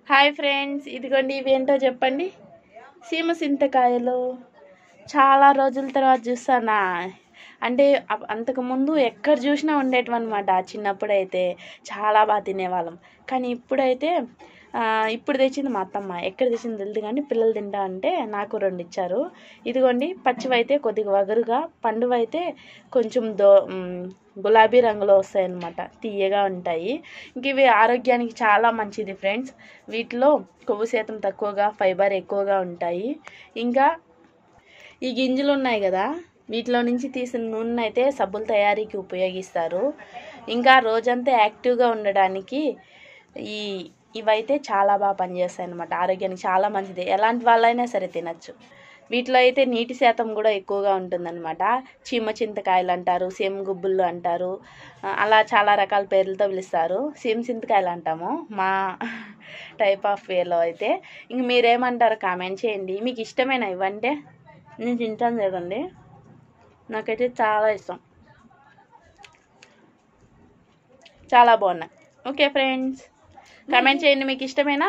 Hi friends, ఇదిగోండి ఇవేంటో చెప్పండి. సీమ సింతకాయలు చాలా రోజుల తర్వాత చూస్తానా. అంటే అంతకుముందు ఎక్కడ చూసినా ఉండేటివన్నమాట. చిన్నప్పుడైతే చాలా బాగా తినేవాళ్ళం. కానీ ఇప్పుడైతే ఇప్పుడు తెచ్చింది మా అత్తమ్మ. ఎక్కడ తెచ్చింది తెలియదు కానీ పిల్లలు తింటా అంటే నాకు 2 ఇచ్చారు. ఇదిగోండి పచ్చివైతే కొద్దిగా వగరుగా, పండువైతే కొంచెం గులాబీ రంగులో వస్తాయన్నమాట. తీయగా ఉంటాయి. ఇంక ఇవి ఆరోగ్యానికి చాలా మంచిది ఫ్రెండ్స్. వీటిలో కొవ్వు శాతం తక్కువగా, ఫైబర్ ఎక్కువగా ఉంటాయి. ఇంకా ఈ గింజలు ఉన్నాయి కదా, వీటిలో నుంచి తీసిన నూనె అయితే సబ్బుల తయారీకి ఉపయోగిస్తారు. ఇంకా రోజంతా యాక్టివ్గా ఉండడానికి ఇవైతే చాలా బాగా పనిచేస్తాయి అన్నమాట. ఆరోగ్యానికి చాలా మంచిది. ఎలాంటి వాళ్ళైనా సరే తినచ్చు. వీటిలో అయితే నీటి శాతం కూడా ఎక్కువగా ఉంటుందన్నమాట. చీమ చింతకాయలు అంటారు, సీమ గుబ్బుళ్ళు అంటారు, అలా చాలా రకాల పేర్లతో పిలుస్తారు. సీమ చింతకాయలు అంటాము మా టైప్ ఆఫ్ వేలో అయితే. ఇంక మీరేమంటారో కామెంట్ చేయండి. మీకు ఇష్టమైన ఇవంటే నేను తింటాను చూడండి, నాకైతే చాలా ఇష్టం, చాలా బాగున్నాయి. ఓకే ఫ్రెండ్స్, కామెంట్ చేయండి మీకు ఇష్టమేనా.